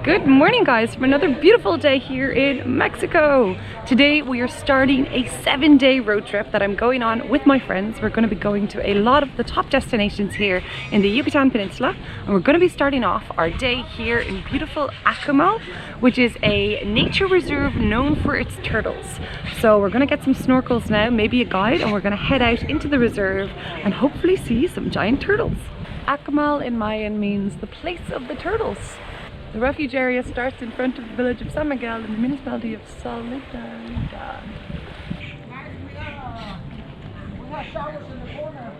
Good morning guys, from another beautiful day here in Mexico. Today we are starting a 7-day road trip that I'm going on with my friends. We're going to be going to a lot of the top destinations here in the Yucatan Peninsula, and we're going to be starting off our day here in beautiful Akumal, which is a nature reserve known for its turtles. So we're going to get some snorkels now, maybe a guide, and we're going to head out into the reserve and hopefully see some giant turtles. Akumal in Mayan means the place of the turtles. The refuge area starts in front of the village of San Miguel in the municipality of Solidaridad. We have showers in the corner.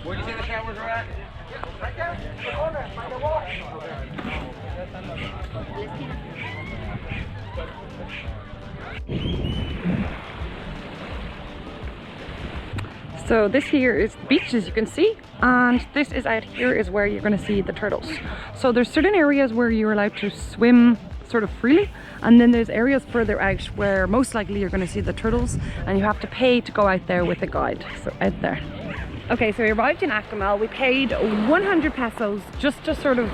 Where do you say the showers are at? Right there, in the corner, by the wall. So this here is the beach, as you can see, and this is out here is where you're going to see the turtles. So there's certain areas where you're allowed to swim sort of freely, and then there's areas further out where most likely you're going to see the turtles and you have to pay to go out there with a guide. So out there. Okay, so we arrived in Akumal. We paid 100 pesos just to sort of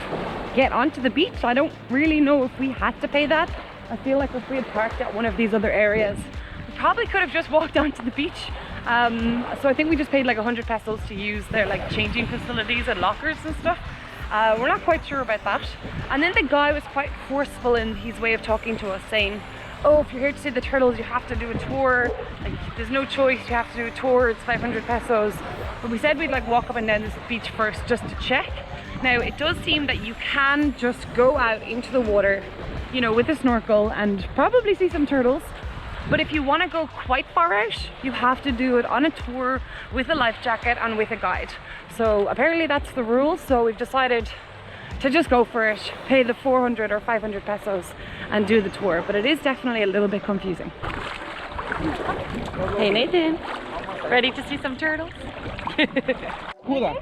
get onto the beach. I don't really know if we had to pay that. I feel like if we had parked at one of these other areas, we probably could have just walked onto the beach. So I think we just paid like 100 pesos to use their like changing facilities and lockers and stuff. We're not quite sure about that. And then the guy was quite forceful in his way of talking to us, saying, oh, if you're here to see the turtles, you have to do a tour. Like, there's no choice, you have to do a tour, it's 500 pesos. But we said we'd like walk up and down this beach first just to check. Now, it does seem that you can just go out into the water, you know, with a snorkel and probably see some turtles. But if you want to go quite far out, you have to do it on a tour with a life jacket and with a guide. So apparently that's the rule. So we've decided to just go for it, pay the 400 or 500 pesos and do the tour. But it is definitely a little bit confusing. Hey Nathan, ready to see some turtles? Barracuda.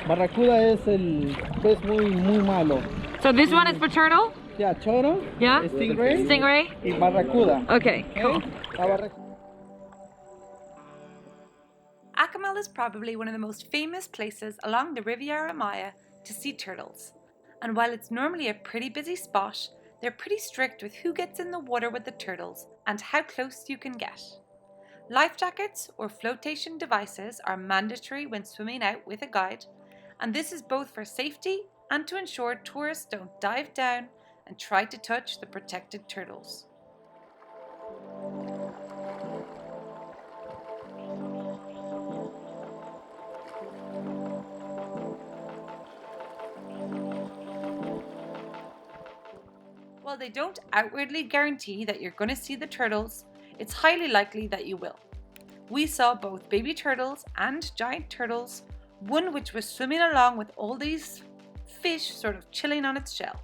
Barracuda es el pez muy malo. So this one is for turtle? Yeah, choro. Yeah? Stingray. Stingray? Y barracuda. Okay, cool. Akumal is probably one of the most famous places along the Riviera Maya to see turtles. And while it's normally a pretty busy spot, they're pretty strict with who gets in the water with the turtles and how close you can get. Life jackets or flotation devices are mandatory when swimming out with a guide, and this is both for safety and to ensure tourists don't dive down and try to touch the protected turtles. While they don't outwardly guarantee that you're going to see the turtles, it's highly likely that you will. We saw both baby turtles and giant turtles, one which was swimming along with all these fish sort of chilling on its shell.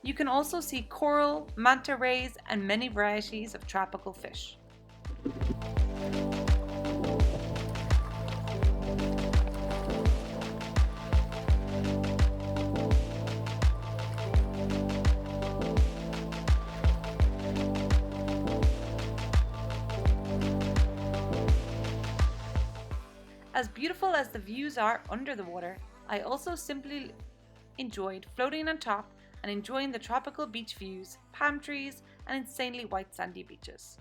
You can also see coral, manta rays, and many varieties of tropical fish. As beautiful as the views are under the water, I also simply enjoyed floating on top and enjoying the tropical beach views, palm trees, and insanely white sandy beaches.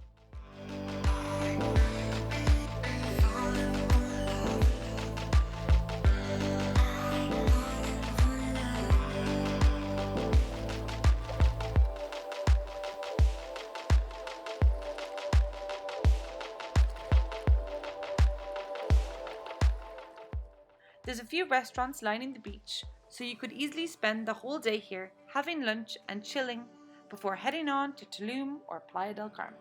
There's a few restaurants lining the beach, so you could easily spend the whole day here having lunch and chilling before heading on to Tulum or Playa del Carmen.